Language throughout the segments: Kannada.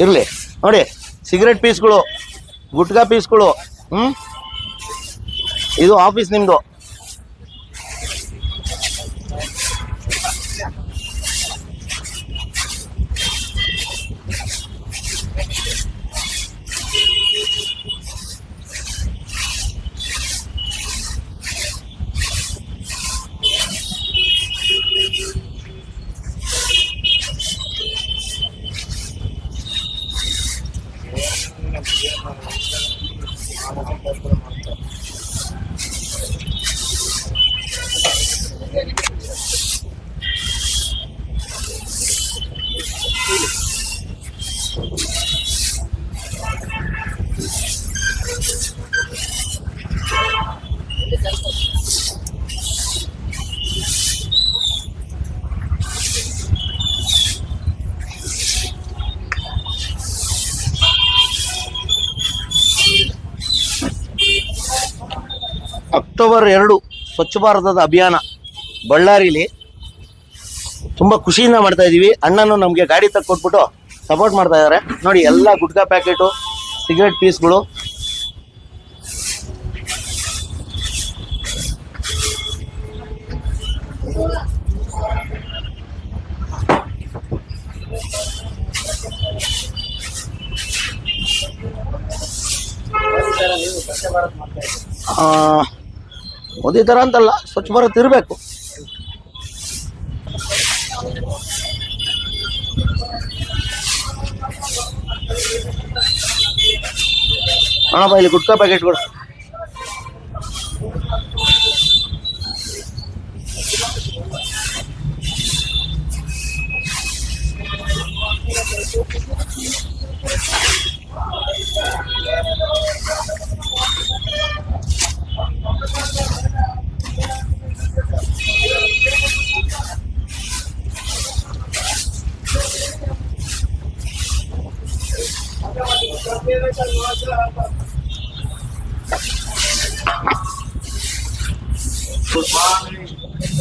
ಇರಲಿ ನೋಡಿ, ಸಿಗರೆಟ್ ಪೀಸ್ಗಳು, ಗುಟ್ಕಾ ಪೀಸ್ಗಳು. ಇದು ಆಫೀಸ್ ನಿಮ್ಮದು. ಅಕ್ಟೋಬರ್ 2 ಸ್ವಚ್ಛ ಭಾರತದ ಅಭಿಯಾನ ಬಳ್ಳಾರಿಲಿ ತುಂಬ ಖುಷಿಯಿಂದ ಮಾಡ್ತಾ ಇದ್ದೀವಿ. ಅಣ್ಣನು ನಮಗೆ ಗಾಡಿ ಕೊಟ್ಬಿಟ್ಟು ಸಪೋರ್ಟ್ ಮಾಡ್ತಾ ಇದ್ದಾರೆ. ನೋಡಿ, ಎಲ್ಲ ಗುಟ್ಕಾ ಪ್ಯಾಕೆಟು, ಸಿಗರೆಟ್ ಪೀಸ್ಗಳು. ಮೋದಿ ಥರ ಅಂತಲ್ಲ, ಸ್ವಚ್ಛ ಭಾರತ್ ಇರಬೇಕು. ಅಣ್ಣಪ್ಪ ಇಲ್ಲಿ ಗುಟ್ಕಾ ಪ್ಯಾಕೆಟ್ಗಳು.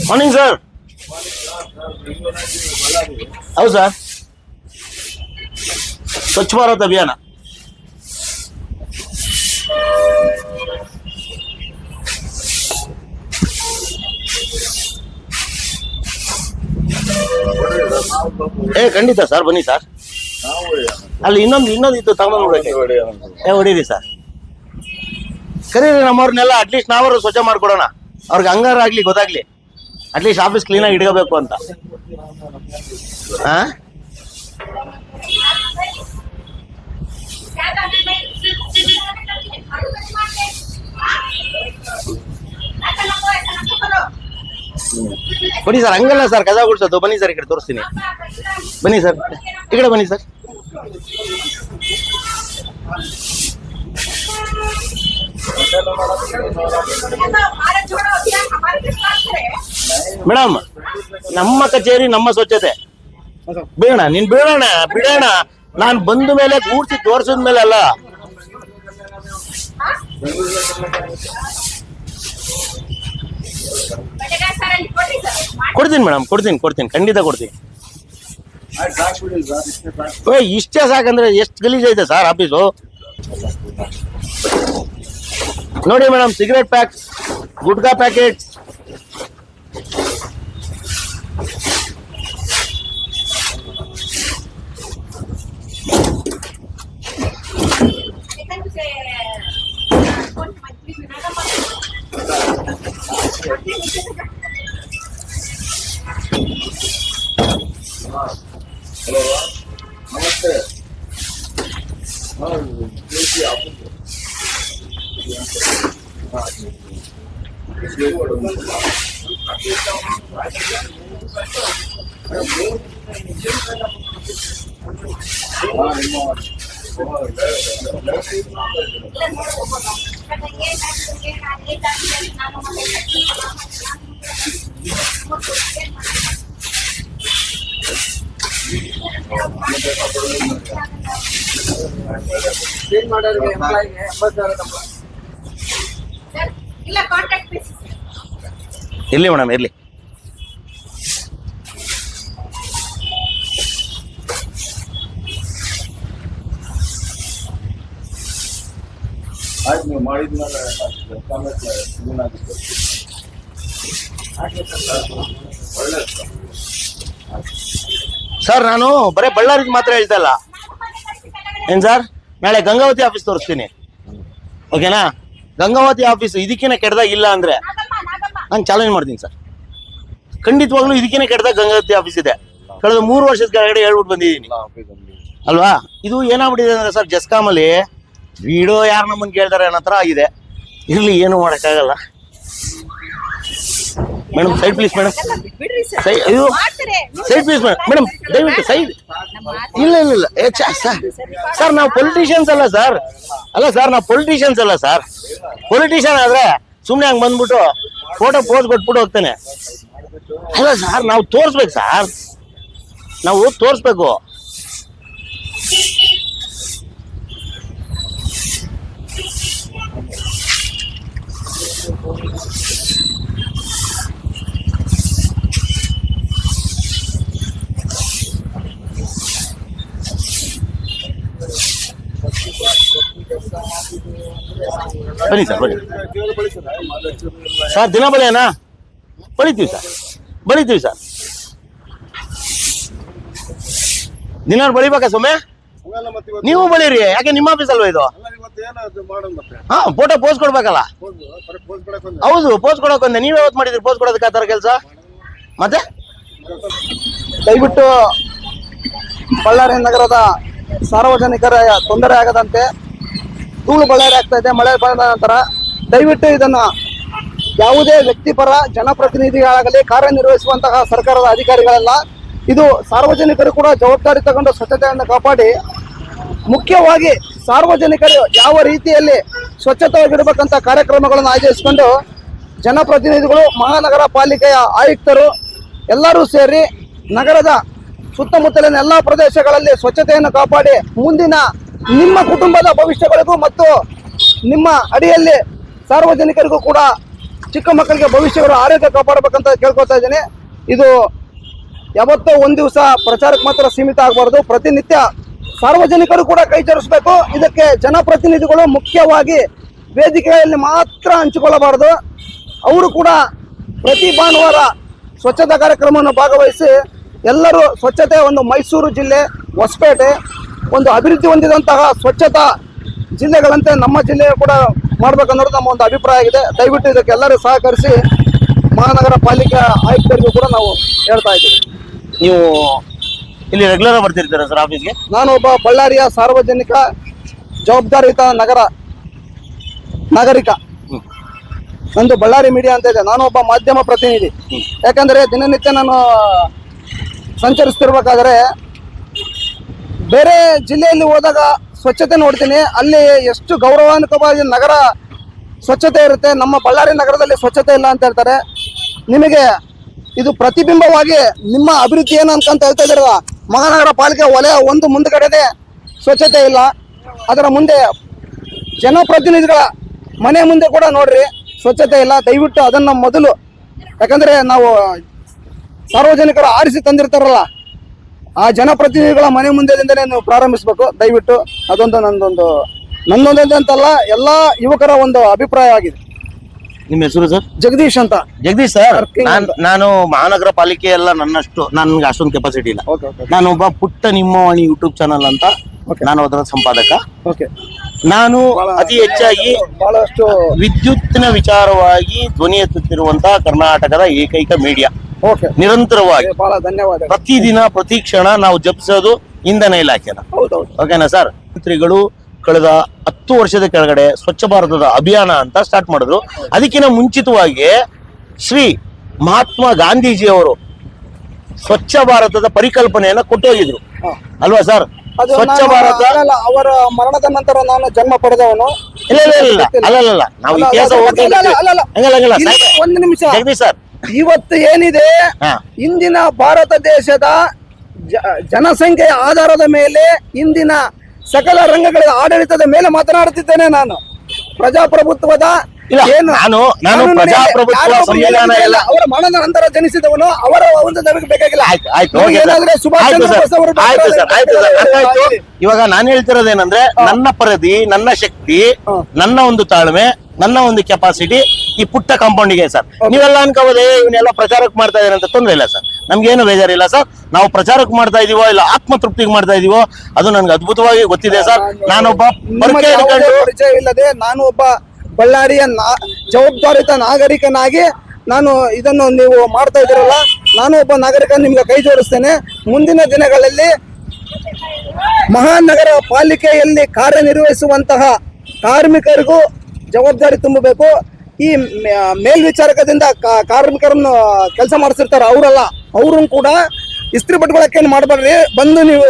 Morning sir. ಹೌದು ಸರ್, ಸ್ವಚ್ಛ ಭಾರತ್ ಅಭಿಯಾನ. ಖಂಡಿತ ಸರ್, ಬನ್ನಿ ಸರ್. ಅಲ್ಲಿ ಇನ್ನೊಂದು ಇತ್ತು, ತಗೊಂಡು ನೋಡಕ್ಕೆ. ಹೊಡೀರಿ ಸರ್, ಕರೀರಿ ನಮ್ಮವ್ರನ್ನೆಲ್ಲ. ಅಟ್ಲೀಸ್ಟ್ ನಾವರು ಸ್ವಚ್ಛ ಮಾಡ್ಕೊಡೋಣ, ಅವ್ರಿಗೆ ಹಂಗಾರ ಆಗ್ಲಿ ಗೊತ್ತಾಗ್ಲಿ. ಅಟ್ಲೀಸ್ಟ್ ಆಫೀಸ್ ಕ್ಲೀನಾಗಿ ಇಟ್ಕೋಬೇಕು ಅಂತ. ಬನ್ನಿ ಸರ್, ಹಂಗಲ್ಲ ಸರ್, ಕಸ ಗುಡ್ಸೋದು. ಬನ್ನಿ ಸರ್, ಈ ಕಡೆ ತೋರಿಸ್ತೀನಿ. ಬನ್ನಿ ಸರ್, ಈ ಕಡೆ ಬನ್ನಿ ಸರ್. ಮೇಡಮ್, ನಮ್ಮ ಕಚೇರಿ, ನಮ್ಮ ಸ್ವಚ್ಛತೆ. ಬೇಡ, ನೀನ್ ಬಿಡೋಣ. ನಾನು ಬಂದ ಮೇಲೆ ಕೂರ್ಸಿ ತೋರ್ಸಿದ ಮೇಲೆ ಅಲ್ಲ. ಕೊಡ್ತೀನಿ ಮೇಡಮ್, ಕೊಡ್ತೀನಿ, ಖಂಡಿತ ಕೊಡ್ತೀನಿ. ಇಷ್ಟೇ ಸಾಕಂದ್ರೆ ಎಷ್ಟು ಗಲೀಜೈತೆ ಸರ್ ಆಫೀಸು. ನೋಡಿ madam, cigarette pack, gutka packet. ನಮಸ್ತೆ. ಇರ್ಲಿ ಮೇಡಮ್, ಇರ್ಲಿ. ಆಯ್ತು ನೀವು ಮಾಡಿದ್ಮೇಲೆ ಏನಾಗುತ್ತೆ ಒಳ್ಳೆ ಸರ್ ನಾನು ಬರೀ ಬಳ್ಳಾರಿಗೆ ಮಾತ್ರ ಹೇಳ್ತಾ ಇಲ್ಲ ಏನ್ ಸರ್, ನಾಳೆ ಗಂಗಾವತಿ ಆಫೀಸ್ ತೋರಿಸ್ತೀನಿ, ಓಕೆನಾ? ಗಂಗಾವತಿ ಆಫೀಸ್ ಇದಕ್ಕಿನ ಕೆಟ್ಟದಾಗ ಇಲ್ಲ ಅಂದ್ರೆ ನಾನು ಚಾಲೆಂಜ್ ಮಾಡ್ತೀನಿ ಸರ್. ಖಂಡಿತವಾಗ್ಲೂ ಇದಕ್ಕಿನ ಕೆಟ್ಟದಾಗ ಗಂಗಾವತಿ ಆಫೀಸ್ ಇದೆ. ಕಳೆದ 3 ವರ್ಷದ ಕೆಳಗಡೆ ಹೇಳ್ಬಿಟ್ಟು ಬಂದಿದ್ದೀನಿ ಅಲ್ವಾ? ಇದು ಏನಾಗ್ಬಿಟ್ಟಿದೆ ಅಂದ್ರೆ ಸರ್, ಜಸ್ಕಾಮಲ್ಲಿ ವಿಡಿಯೋ ಯಾರು ನಮ್ಮನ್ನು ಕೇಳ್ತಾರೆ ಅನ್ನೋ ಹತ್ರ ಆಗಿದೆ. ಇರ್ಲಿ, ಏನು ಮಾಡೋಕ್ಕಾಗಲ್ಲ. ಮೇಡಮ್ ಸೈಡ್ ಪ್ಲೀಸ್ ಮೇಡಮ್, ಇದು ಸೈಡ್ ಪ್ಲೀಸ್ ಮೇಡಮ್, ದಯವಿಟ್ಟು ಸೈಡ್. ಇಲ್ಲ ಇಲ್ಲ ಇಲ್ಲ, ಸರ್ ನಾವು ಪೊಲಿಟಿಷಿಯನ್ಸ್ ಅಲ್ಲ ಸರ್, ನಾವು ಪೊಲಿಟಿಷಿಯನ್ಸ್ ಅಲ್ಲ ಸರ್. ಪೊಲಿಟಿಷಿಯನ್ ಆದ್ರೆ ಸುಮ್ಮನೆ ಹಂಗೆ ಬಂದ್ಬಿಟ್ಟು ಫೋಟೋ ಪೋಸ್ ಕೊಟ್ಬಿಟ್ಟು ಹೋಗ್ತಾನೆ. ಅಲ್ಲ ಸರ್, ನಾವು ತೋರಿಸ್ಬೇಕು ಸರ್, ನಾವು ತೋರಿಸ್ಬೇಕು. ಬನ್ನಿ ಸರ್, ಬನ್ನಿ ಸರ್. ದಿನ ಬಳಿಯನಾ ಬಳಿತೀವಿ ಸರ್, ಬಳಿತೀವಿ ಸರ್. ದಿನ ಬಳಿಬೇಕಾ ಸೊಮ್ಮೆ? ನೀವು ಬಳೀರಿ, ಯಾಕೆ ನಿಮ್ಮ ಆಫೀಸ್ ಅಲ್ವಾ ಇದು? ಹಾ, ಫೋಟೋ ಪೋಸ್ ಕೊಡ್ಬೇಕಲ್ಲ. ಹೌದು, ಪೋಸ್ ಕೊಡೋಕೆ ಒಂದೇ. ನೀವ್ ಯಾವತ್ತು ಮಾಡಿದ್ರಿ ಪೋಸ್ ಕೊಡೋದಕ್ಕೆ ಆ ಥರ ಕೆಲಸ? ಮತ್ತೆ ದಯವಿಟ್ಟು ಬಳ್ಳಾರಿ ನಗರದ ಸಾರ್ವಜನಿಕರ ತೊಂದರೆ ಆಗದಂತೆ ಧೂಳು ಬಳ್ಳಾರಿ ಆಗ್ತಾ ಇದೆ ಮಳೆ ಬಂದ ನಂತರ. ದಯವಿಟ್ಟು ಇದನ್ನ ಯಾವುದೇ ವ್ಯಕ್ತಿಪರ ಜನಪ್ರತಿನಿಧಿಗಳಾಗಲಿ ಕಾರ್ಯನಿರ್ವಹಿಸುವಂತಹ ಸರ್ಕಾರದ ಅಧಿಕಾರಿಗಳೆಲ್ಲ ಇದು ಸಾರ್ವಜನಿಕರು ಕೂಡ ಜವಾಬ್ದಾರಿ ತಗೊಂಡು ಸ್ವಚ್ಛತೆಯನ್ನು ಕಾಪಾಡಿ, ಮುಖ್ಯವಾಗಿ ಸಾರ್ವಜನಿಕರು ಯಾವ ರೀತಿಯಲ್ಲಿ ಸ್ವಚ್ಛತೆಯಾಗಿರ್ಬೇಕಂತ ಕಾರ್ಯಕ್ರಮಗಳನ್ನು ಆಯೋಜಿಸಿಕೊಂಡು ಜನಪ್ರತಿನಿಧಿಗಳು, ಮಹಾನಗರ ಪಾಲಿಕೆಯ ಆಯುಕ್ತರು ಎಲ್ಲರೂ ಸೇರಿ ನಗರದ ಸುತ್ತಮುತ್ತಲಿನ ಎಲ್ಲ ಪ್ರದೇಶಗಳಲ್ಲಿ ಸ್ವಚ್ಛತೆಯನ್ನು ಕಾಪಾಡಿ ಮುಂದಿನ ನಿಮ್ಮ ಕುಟುಂಬದ ಭವಿಷ್ಯಗಳಿಗೂ ಮತ್ತು ನಿಮ್ಮ ಅಡಿಯಲ್ಲಿ ಸಾರ್ವಜನಿಕರಿಗೂ ಕೂಡ ಚಿಕ್ಕ ಮಕ್ಕಳಿಗೆ ಭವಿಷ್ಯಗಳು ಆರೋಗ್ಯ ಕಾಪಾಡಬೇಕಂತ ಕೇಳ್ಕೊತಾ ಇದ್ದೀನಿ. ಇದು ಯಾವತ್ತೋ ಒಂದು ದಿವಸ ಪ್ರಚಾರಕ್ಕೆ ಮಾತ್ರ ಸೀಮಿತ ಆಗಬಾರ್ದು, ಪ್ರತಿನಿತ್ಯ ಸಾರ್ವಜನಿಕರು ಕೂಡ ಕೈ ಜೋಡಿಸಬೇಕು. ಇದಕ್ಕೆ ಜನಪ್ರತಿನಿಧಿಗಳು ಮುಖ್ಯವಾಗಿ ವೇದಿಕೆಯಲ್ಲಿ ಮಾತ್ರ ಹಂಚಿಕೊಳ್ಳಬಾರದು. ಅವರು ಕೂಡ ಪ್ರತಿ ಭಾನುವಾರ ಸ್ವಚ್ಛತಾ ಕಾರ್ಯಕ್ರಮವನ್ನು ಭಾಗವಹಿಸಿ ಎಲ್ಲರೂ ಸ್ವಚ್ಛತೆ, ಒಂದು ಮೈಸೂರು ಜಿಲ್ಲೆ ಹೊಸಪೇಟೆ ಒಂದು ಅಭಿವೃದ್ಧಿ ಹೊಂದಿದಂತಹ ಸ್ವಚ್ಛತಾ ಜಿಲ್ಲೆಗಳಂತೆ ನಮ್ಮ ಜಿಲ್ಲೆ ಕೂಡ ಮಾಡ್ಬೇಕನ್ನೋದು ನಮ್ಮ ಒಂದು ಅಭಿಪ್ರಾಯ ಆಗಿದೆ. ದಯವಿಟ್ಟು ಇದಕ್ಕೆ ಎಲ್ಲರೂ ಸಹಕರಿಸಿ ಮಹಾನಗರ ಪಾಲಿಕೆ ಆಯುಕ್ತರಿಗೂ ಕೂಡ ನಾವು ಹೇಳ್ತಾ ಇದ್ದೀವಿ. ನೀವು ಇಲ್ಲಿ ರೆಗ್ಯುಲರ್ ಬರ್ತಿರ್ತೀರಾ ಸರ್ ಆಫೀಸ್ಗೆ? ನಾನು ಒಬ್ಬ ಬಳ್ಳಾರಿಯ ಸಾರ್ವಜನಿಕ ಜವಾಬ್ದಾರಿಯುತ ನಾಗರಿಕ. ನಂದು ಬಳ್ಳಾರಿ ಮೀಡಿಯಾ ಅಂತ ಇದೆ. ನಾನು ಒಬ್ಬ ಮಾಧ್ಯಮ ಪ್ರತಿನಿಧಿ. ಯಾಕಂದ್ರೆ ದಿನನಿತ್ಯ ನಾನು ಸಂಚರಿಸ್ತಿರ್ಬೇಕಾದ್ರೆ ಬೇರೆ ಜಿಲ್ಲೆಯಲ್ಲಿ ಹೋದಾಗ ಸ್ವಚ್ಛತೆ ನೋಡ್ತೀನಿ, ಅಲ್ಲಿ ಎಷ್ಟು ಗೌರವಾನ್ವಿತವಾಗಿ ನಗರ ಸ್ವಚ್ಛತೆ ಇರುತ್ತೆ. ನಮ್ಮ ಬಳ್ಳಾರಿ ನಗರದಲ್ಲಿ ಸ್ವಚ್ಛತೆ ಇಲ್ಲ ಅಂತ ಹೇಳ್ತಾರೆ. ನಿಮಗೆ ಇದು ಪ್ರತಿಬಿಂಬವಾಗಿ ನಿಮ್ಮ ಅಭಿವೃದ್ಧಿ ಏನು ಅನ್ಕೊಂತ ಹೇಳ್ತಾ ಇದ್ದೀರ. ಮಹಾನಗರ ಪಾಲಿಕೆ ವಲಯ ಒಂದು ಮುಂದ್ಗಡೆನೆ ಸ್ವಚ್ಛತೆ ಇಲ್ಲ, ಅದರ ಮುಂದೆ ಜನಪ್ರತಿನಿಧಿಗಳ ಮನೆ ಮುಂದೆ ಕೂಡ ನೋಡ್ರಿ ಸ್ವಚ್ಛತೆ ಇಲ್ಲ. ದಯವಿಟ್ಟು ಅದನ್ನ ಮೊದಲು, ಯಾಕಂದ್ರೆ ನಾವು ಸಾರ್ವಜನಿಕರು ಆರಿಸಿ ತಂದಿರ್ತಾರಲ್ಲ, ಆ ಜನಪ್ರತಿನಿಧಿಗಳ ಮನೆ ಮುಂದೆದಿಂದಲೇ ನೀವು ಪ್ರಾರಂಭಿಸಬೇಕು ದಯವಿಟ್ಟು. ಅದೊಂದು ನನ್ನೊಂದೇ ಅಂತಲ್ಲ, ಎಲ್ಲಾ ಯುವಕರ ಒಂದು ಅಭಿಪ್ರಾಯ ಆಗಿದೆ. ನಿಮ್ಮ ಹೆಸರು ಸರ್? ಜಗದೀಶ್ ಅಂತ. ಜಗದೀಶ್ ಸರ್, ನಾನು ಮಹಾನಗರ ಪಾಲಿಕೆ ಎಲ್ಲ ನನ್ಗೆ ಅಷ್ಟೊಂದು ಕೆಪಾಸಿಟಿ ಇಲ್ಲ. ನಾನು ಒಬ್ಬ ಪುಟ್ಟ ನಿಮ್ಮವಾಣಿ ಯೂಟ್ಯೂಬ್ ಚಾನಲ್ ಅಂತ, ನಾನು ಅದರ ಸಂಪಾದಕ. ನಾನು ಅತಿ ಹೆಚ್ಚಾಗಿ ಬಹಳಷ್ಟು ವಿದ್ಯುತ್ತಿನ ವಿಚಾರವಾಗಿ ಧ್ವನಿ ಎತ್ತುತ್ತಿರುವಂತಹ ಕರ್ನಾಟಕದ ಏಕೈಕ ಮೀಡಿಯಾ. ನಿರಂತರವಾಗಿ ಬಹಳ ಧನ್ಯವಾದ. ಪ್ರತಿದಿನ ಪ್ರತಿ ಕ್ಷಣ ನಾವು ಜಪಿಸೋದು ಇಂಧನ ಇಲಾಖೆನ. ಓಕೆನಾ ಸರ್? ಮಂತ್ರಿಗಳು ಕಳೆದ 10 ವರ್ಷದ ಕೆಳಗಡೆ ಸ್ವಚ್ಛ ಭಾರತದ ಅಭಿಯಾನ ಅಂತ ಸ್ಟಾರ್ಟ್ ಮಾಡಿದ್ರು. ಅದಕ್ಕಿಂತ ಮುಂಚಿತವಾಗಿ ಶ್ರೀ ಮಹಾತ್ಮ ಗಾಂಧೀಜಿ ಅವರು ಸ್ವಚ್ಛ ಭಾರತದ ಪರಿಕಲ್ಪನೆಯನ್ನ ಕೊಟ್ಟೋಗಿದ್ರು ಅಲ್ವಾ ಸರ್? ಸ್ವಚ್ಛ ಭಾರತ ಅವರ ಮರಣದ ನಂತರ ನಾನು ಜನ್ಮ ಪಡೆದವನು. ಅಲ್ಲ, ನಾವು ಇತಿಹಾಸ ಒಂದು ನಿಮಿಷ ಜಗದೀಶ್ ಸರ್, ಇವತ್ತು ಏನಿದೆ ಇಂದಿನ ಭಾರತ ದೇಶದ ಜನಸಂಖ್ಯೆಯ ಆಧಾರದ ಮೇಲೆ ಇಂದಿನ ಸಕಲ ರಂಗಗಳ ಆಡಳಿತದ ಮೇಲೆ ಮಾತನಾಡುತ್ತಿದ್ದೇನೆ. ನಾನು ಪ್ರಜಾಪ್ರಭುತ್ವದ ಇಲ್ಲ, ಏನು ನಾನು ಕಾನೂನಿನಲ್ಲಿ ಪ್ರಜಾಪ್ರಭುತ್ವ ಯಾರೋ ಒಬ್ರು ಸಂವಿಧಾನ ಏನಾದ್ರು ಎಲ್ಲ ಅವರ ಮರಣದ ನಂತರ ಜನಿಸಿದವನು ಅವರ ಒಂದು ನಮಗೆ ಬೇಕಾಗಿಲ್ಲ. ಆಯ್ತು ನಮ್ಗೆ ಓಕೆ ಸರ್. ಏನಾದ್ರೆ ಸುಭಾಷ್ ಆಯ್ತು ಚಂದ್ರ ಸರ್, ಬೋಸ್ ಅವರು ಆಯ್ತು ಸರ್, ಆಯ್ತು ಸರ್, ಅರ್ಥ ಆಯ್ತು. ಆಯ್ತು. ಇವಾಗ ನಾನು ಹೇಳ್ತಿರೋದೇನಂದ್ರೆ ನನ್ನ ಪರಿಧಿ, ನನ್ನ ಶಕ್ತಿ, ನನ್ನ ಒಂದು ತಾಳ್ಮೆ, ನನ್ನ ಒಂದು ಕೆಪಾಸಿಟಿ ಈ ಪುಟ್ಟ ಕಾಂಪೌಂಡಿಗೆ ಸರ್. ನೀವೆಲ್ಲ ಅನ್ಕೋಬೋದೇ ಇವನ್ನೆಲ್ಲ ಪ್ರಚಾರಕ್ಕೆ ಮಾಡ್ತಾ ಇದಾರೆ ಅಂತ. ತೊಂದ್ರೆ ಇಲ್ಲ ಸರ್, ನಮ್ಗೇನು ಬೇಜಾರಿಲ್ಲ ಸರ್. ನಾವು ಪ್ರಚಾರಕ್ಕೆ ಮಾಡ್ತಾ ಇದೀವೋ ಇಲ್ಲ ಆತ್ಮತೃಪ್ತಿಗೆ ಮಾಡ್ತಾ ಇದೀವೋ ಅದು ನನ್ಗೆ ಅದ್ಭುತವಾಗಿ ಗೊತ್ತಿದೆ ಸರ್. ನಾನೊಬ್ಬ ನಿಮ್ಮ ಪರಕೆ ಯಾವುದೇ ಹಿಡ್ಕೊಂಡು ಪರಿಚಯ ಇಲ್ಲದೆ ನಾನು ಒಬ್ಬ ಬಳ್ಳಾರಿಯ ಜವಾಬ್ದಾರಿತ ನಾಗರಿಕನಾಗಿ ನಾನು ಇದನ್ನು ನೀವು ಮಾಡ್ತಾ ಇದ್ದೀರಲ್ಲ, ನಾನು ಒಬ್ಬ ನಾಗರಿಕ ನಿಮ್ಗೆ ಕೈ ಜೋಡಿಸ್ತೇನೆ. ಮುಂದಿನ ದಿನಗಳಲ್ಲಿ ಮಹಾನಗರ ಪಾಲಿಕೆಯಲ್ಲಿ ಕಾರ್ಯನಿರ್ವಹಿಸುವಂತಹ ಕಾರ್ಮಿಕರಿಗೂ ಜವಾಬ್ದಾರಿ ತುಂಬಬೇಕು. ಈ ಮೇಲ್ವಿಚಾರಕದಿಂದ ಕಾರ್ಮಿಕರನ್ನು ಕೆಲಸ ಮಾಡಿಸಿರ್ತಾರೆ ಅವರಲ್ಲ, ಅವ್ರನ್ನು ಕೂಡ ಇಸ್ತ್ರಿ ಬಟ್ಕೊಳಕ್ಕೆ ಮಾಡಬೇಡ್ರಿ, ಬಂದು ನೀವು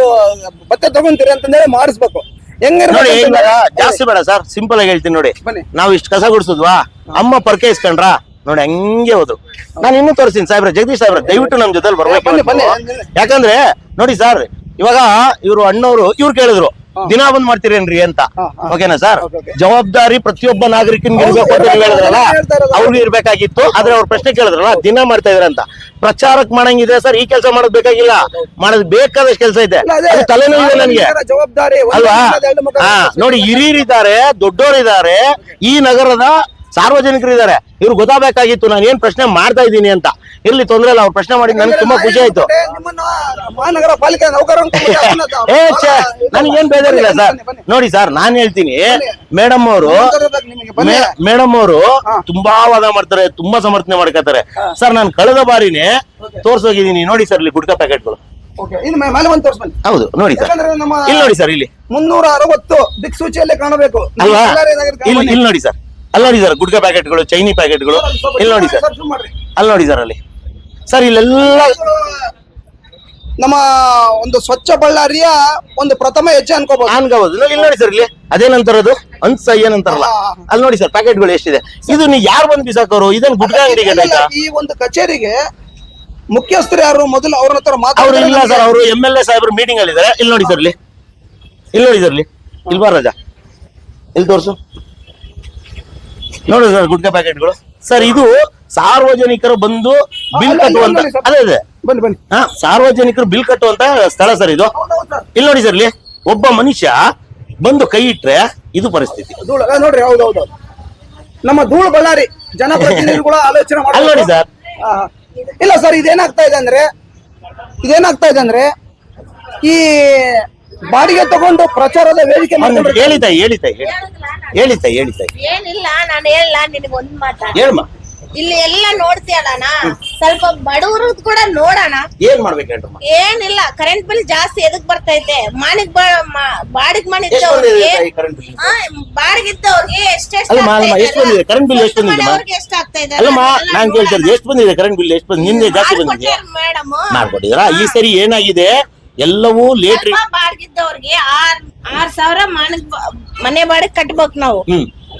ಬಟ್ಟೆ ತಗೊಂತೀರಿ ಅಂತಂದೇಳಿ ಮಾಡಿಸ್ಬೇಕು. ನೋಡಿ ಇವಾಗ ಹೆಂಗ ಜಾಸ್ತಿ ಬೇಡ ಸರ್, ಸಿಂಪಲ್ ಆಗಿ ಹೇಳ್ತೀನಿ ನೋಡಿ. ಬನ್ನಿ. ನಾವು ಇಷ್ಟು ಕಸ ಗುಡಿಸಿದ್ವಾ, ಅಮ್ಮ ಪರ್ಕೆ ಇಸ್ಕೊಂಡ್ರ ನೋಡಿ ಹಂಗೆ ಹೋದ್ರು. ನಾನು ಇನ್ನೂ ತೋರಿಸ್ತೀನಿ ಸಾಹೇಬ್ರೆ, ಜಗದೀಶ್ ಸಾಹೇಬ್ರೆ ದಯವಿಟ್ಟು ನಮ್ ಜೊತೆ ಬರ್ಬೇಕು. ಬನ್ನಿ. ಯಾಕಂದ್ರೆ ನೋಡಿ ಸರ್, ಇವಾಗ ಇವರು ಅಣ್ಣವರು ಇವ್ರು ಕೇಳಿದ್ರು ದಿನ ಬಂದ್ ಮಾಡ್ತೀರೇನ್ರಿ ಅಂತ. ಓಕೆನಾ ಸರ್? Okay. ಜವಾಬ್ದಾರಿ ಪ್ರತಿಯೊಬ್ಬ ನಾಗರಿಕನಿಗೆ ಇರ್ಬೇಕು ಅಂತ ನೀವು ಹೇಳಿದ್ರಲ್ಲ, ಅವ್ರಿಗೆ ಇರ್ಬೇಕಾಗಿತ್ತು. ಆದ್ರೆ ಅವ್ರ ಪ್ರಶ್ನೆ ಕೇಳಿದ್ರಲ್ಲ ದಿನ ಮಾಡ್ತಾ ಇದಾರೆ ಅಂತ. ಪ್ರಚಾರಕ್ ಮಾಡಂಗಿದೆ ಸರ್, ಈ ಕೆಲಸ ಮಾಡೋದ್ ಬೇಕಾಗಿಲ್ಲ, ಮಾಡೋದ್ ಬೇಕಾದಷ್ಟು ಕೆಲಸ ಇದೆ. ಅದು ತಲೆನೋವು ಇದೆ ನನ್ಗೆ, ಜವಾಬ್ದಾರಿ ಅಲ್ವಾ? ಹಾ ನೋಡಿ, ಹಿರಿಯರಿದ್ದಾರೆ, ದೊಡ್ಡೋರಿದ್ದಾರೆ, ಈ ನಗರದ ಸಾರ್ವಜನಿಕರು ಇದ್ದಾರೆ. ಇವ್ರು ಗೊತ್ತಾಗಬೇಕಾಗಿತ್ತು ನಾನು ಏನ್ ಪ್ರಶ್ನೆ ಮಾಡ್ತಾ ಇದ್ದೀನಿ ಅಂತ. ಇರ್ಲಿ, ತೊಂದ್ರೆ ಇಲ್ಲ, ಅವ್ರು ಪ್ರಶ್ನೆ ಮಾಡಿದ್ ನನ್ಗೆ ತುಂಬಾ ಖುಷಿ ಆಯ್ತು. ಮಹಾನಗರ ಪಾಲಿಕೆ ನನಗೇನ್ ಬೇಜಾರಿಲ್ಲ ಸರ್. ನೋಡಿ ಸರ್, ನಾನ್ ಹೇಳ್ತೀನಿ, ಮೇಡಮ್ ಅವರು ತುಂಬಾ ವಾದ ಮಾಡ್ತಾರೆ, ತುಂಬಾ ಸಮರ್ಥನೆ ಮಾಡ್ಕೊತಾರೆ ಸರ್. ನಾನು ಕಳೆದ ಬಾರಿನೇ ತೋರ್ಸೋಗಿದ್ದೀನಿ ನೋಡಿ ಸರ್, ಇಲ್ಲಿ ಗುಡ್ಕಾ ಪ್ಯಾಕೆಟ್ಗಳು. ಹೌದು ನೋಡಿ ಸರ್, ಇಲ್ಲಿ ನೋಡಿ ಸರ್, ಇಲ್ಲಿ 360 ದಿಕ್ಸೂಚಿಯಲ್ಲೇ ಕಾಣಬೇಕು ಅಲ್ವಾ? ಇಲ್ಲಿ ನೋಡಿ ಸರ್, ಅಲ್ಲಿ ನೋಡಿ ಸರ್, ಗುಡ್ಕಾ ಪ್ಯಾಕೆಟ್ಗಳು, ಚೈನಿ ಪ್ಯಾಕೆಟ್ಗಳು, ಇಲ್ಲಿ ನೋಡಿ ಸರ್, ಅಲ್ಲಿ ನೋಡಿ ಸರ್, ಅಲ್ಲಿ ಸರ್, ಇಲ್ಲೆಲ್ಲ ನಮ್ಮ ಒಂದು ಸ್ವಚ್ಛ ಬಳ್ಳಾರಿಯ ಒಂದು ಪ್ರಥಮ ಹೆಜ್ಜೆ ಅನ್ಕೋಬಹುದು. ಇಲ್ಲಿ ನೋಡಿ ಸರ್, ಇಲ್ಲಿ ಅದೇನಂತಾರದು ಅನ್ಸ ಏನಂತಾರಲ್ಲ, ಅಲ್ಲಿ ನೋಡಿ ಸರ್ ಪ್ಯಾಕೆಟ್ಗಳು ಎಷ್ಟಿದೆ. ಇದು ನೀವು ಯಾರು ಬಂದು ಬಿಸಾಕೋರು? ಇದನ್ನ ಗುಡ್ಕಾ ಅಂಗಡಿಗೆ ಆಯ್ತಾ? ಈ ಒಂದು ಕಚೇರಿಗೆ ಮುಖ್ಯಸ್ಥರು ಯಾರು ಮೊದಲು ಅವ್ರ ಹತ್ರ ಅವ್ರು ಇಲ್ಲ ಸರ್, ಅವರು MLA ಸಾಹೇಬ್ರು ಮೀಟಿಂಗ್ ಅಲ್ಲಿ ಇದಾರೆ. ಇಲ್ಲಿ ನೋಡಿ ಸರ್, ಇಲ್ಲಿ ನೋಡಿ ಸರ್, ಇಲ್ಲಿ ಬಾ ರಾಜಾ, ಇಲ್ಲಿ ತೋರ್ಸು ನೋಡಿ ಸರ್ ಗುಡ್ಕಾ ಪ್ಯಾಕೆಟ್ಗಳು. ಸರ್ ಇದು ಸಾರ್ವಜನಿಕರು ಬಂದು ಬಿಲ್ ಕಟ್ಟುವಂತ, ಅದೇ ಬನ್ನಿ ಬನ್ನಿ. ಹಾ, ಸಾರ್ವಜನಿಕರು ಬಿಲ್ ಕಟ್ಟುವಂತ ಸ್ಥಳ ಸರ್ ಇದು. ಇಲ್ಲಿ ನೋಡಿ ಸರ್, ಇಲ್ಲಿ ಒಬ್ಬ ಮನುಷ್ಯ ಬಂದು ಕೈ ಇಟ್ರೆ ಇದು ಪರಿಸ್ಥಿತಿ. ಧೂಳು ನೋಡ್ರಿ, ಹೌದೌದು, ನಮ್ಮ ಧೂಳು ಬಳ್ಳಾರಿ ಜನಪ್ರತಿನಿಧಿಗಳು ಆಲೋಚನೆ ಅಲ್ಲಿ ನೋಡಿ ಸರ್. ಇಲ್ಲ ಸರ್, ಇದೇನಾಗ್ತಾ ಇದೆ ಅಂದ್ರೆ ಈ ಬಾಡಿಗೆ ತಗೊಂಡು ಪ್ರಚಾರದ ವೇದಿಕೆ ಮಾಡ್ಕೊಂಡು ಹೇಳಿತಾಯಿ ಏನಿಲ್ಲ, ನಾನು ಹೇಳ ನಿನಗೆ ಒಂದ್ ಮಾತ. ಹೇಳಮ್ಮ, ಇಲ್ಲಿ ಎಲ್ಲ ನೋಡ್ತೀಯಲ್ಲ, ಸ್ವಲ್ಪ ಬಡವ್ರದ್ ಕೂಡ ನೋಡೋಣ. ಏನ್ ಮಾಡ್ಬೇಕು ಹೇಳ್ರಮ್ಮ? ಏನಿಲ್ಲ, ಕರೆಂಟ್ ಬಿಲ್ ಜಾಸ್ತಿ ಎದಕ್ ಬರ್ತೈತೆ? ಬಾಡಿಗೆ ಮನೆ ಎಷ್ಟು ಬಂದಿದೆ ಕರೆಂಟ್ ಬಿಲ್? ಬಾಡಿಗೆ ಇದ್ದವ್ರಿಗೆ ಅಲ್ಲಮ್ಮ, ಎಷ್ಟು ಬಂದಿದೆ ಕರೆಂಟ್ ಬಿಲ್? ಎಷ್ಟು ಬಂದಿದೆ ಎಷ್ಟ ಆಗ್ತಾ ಇದೆ ಅಲ್ಲಮ್ಮ, ನಾನ್ ಕೇಳ್ತಿರೋದು ಎಷ್ಟು ಬಂದಿದೆ ಕರೆಂಟ್ ಬಿಲ್? ಎಷ್ಟು ಬಂದಿದೆ? ನಿನ್ನೆ ಜಾಸ್ತಿ ಬಂದಿದೆ ಮೇಡಮ್. ಮಾಡ್ಕೊಟ್ಟಿದ್ರಾ? ಈ ಸರಿ ಏನಾಗಿದೆ, ಎಲ್ಲವೂ ಲೇಟ್ ರೀ. ಬಾಡಿಗಿದ್ದವ್ರಿಗೆ 6,000 ಮನೆ ಬಾಡಿಗೆ ಕಟ್ಬೇಕು ನಾವು.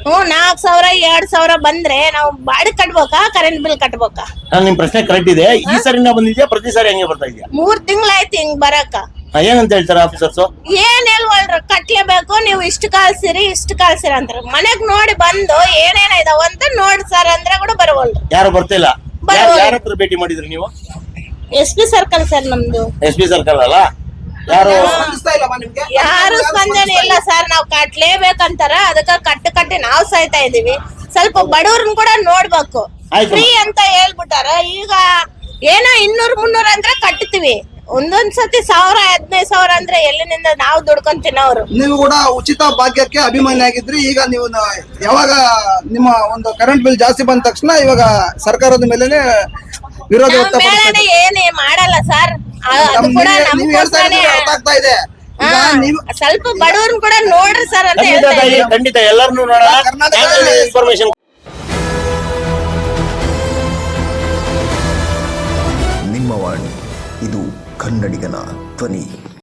4,000 2,000 ಬಂದ್ರೆ ನಾವು ಬಾಡಿಗೆ ಕಟ್ಬೇಕಾ, ಕರೆಂಟ್ ಬಿಲ್ ಕಟ್ಬೇಕಾ? ನಿಮ್ ಪ್ರಶ್ನೆ ಕರೆಕ್ಟ್ ಇದೆ. ಈ ಸರಿನ ಬಂದಿದ್ಯಾ, ಪ್ರತಿ ಸಾರಿ ಹಂಗೆ ಬರ್ತಾ ಇದೆಯಾ? 3 ತಿಂಗಳಾಯ್ತು ಹಿಂಗ್ ಬರಕ. ಏನಂತ ಹೇಳ್ತಾರೆ ಆಫೀಸರ್ಸ್? ಏನ್ ಹೇಳ್ವಲ್ರ, ಕಟ್ಲೇಬೇಕು, ನೀವು ಇಷ್ಟು ಕಳ್ಸಿರಿ ಅಂತಾರ. ಮನೆಗ್ ನೋಡಿ ಬಂದು ಏನೇನ ಇದಾವ ಅಂತ ನೋಡಿ ಸರ್ ಅಂದ್ರೆ ಕೂಡ ಬರವಲ್ರು. ಯಾರು ಬರ್ತಿಲ್ಲ? ಯಾರ ಹತ್ರ ಭೇಟಿ ಮಾಡಿದ್ರಿ ನೀವು? SP ಸರ್ಕಲ್ ಸರ್ ನಮ್ದು. SP ಸರ್ಕಲ್ ಅಲ್ಲ? ಯಾರು ಯಾರು ಸ್ಪಂದನೆ ಇಲ್ಲ ಸರ್. ನಾವ್ ಕಟ್ಲೇಬೇಕಂತಾರ, ಅದಕ್ಕ ಕಟ್ಟಿ ನಾವ್ ಸಾಯ್ತಾ ಇದೀವಿ. ಸ್ವಲ್ಪ ಬಡವ್ರನ್ ಕೂಡ ನೋಡ್ಬೇಕು. ಆಯ್ತು. ಫ್ರೀ ಅಂತ ಹೇಳ್ಬಿಟ್ಟಾರ. ಈಗ ಏನೋ 200-300 ಅಂದ್ರೆ ಕಟ್ತೀವಿ. ಒಂದೊಂದ್ ಸತಿ 1,000-15,000 ಅಂದ್ರೆ ಎಲ್ಲಿನಿಂದ ನಾವು ದುಡ್ಕೊಂತೀವಿ. ಅವ್ರು ನೀವು ಕೂಡ ಉಚಿತ ಭಾಗ್ಯಕ್ಕೆ ಅಭಿಮಾನಿ ಆಗಿದ್ರಿ. ಈಗ ನೀವು ಯಾವಾಗ ನಿಮ್ಮ ಒಂದು ಕರೆಂಟ್ ಬಿಲ್ ಜಾಸ್ತಿ ಬಂದ ತಕ್ಷಣ ಇವಾಗ ಸರ್ಕಾರದ ಮೇಲೆನೆ ವಿರೋಧ ಮೇಳನೆ ಏನೇ ಮಾಡಲ್ಲ ಸರ್. ಅದು ಕೂಡ ನಮ್ಗೋಸ್ಕರನೇ. ಅರ್ಥ ಆಗ್ತಾ ಇದೆ. ಈಗ ನೀವು ಸ್ವಲ್ಪ ಬಡವ್ರನ್ ಕೂಡ ನೋಡ್ರಿ ಸರ್ ಅಂತ ಖಂಡಿತ ಹೇಳ್ತಾ ತಾಯಿ, ಇದ್ದೀನಿ. ಖಂಡಿತ ಎಲ್ಲರನ್ನೂ ನೋಡೋಣ. ಕರ್ನಾಟಕದಲ್ಲಿ ಇನ್ಫಾರ್ಮೇಶನ್ ನಿಮ್ಮ ವಾಣಿ, ಇದು ಕನ್ನಡಿಗನ ಧ್ವನಿ.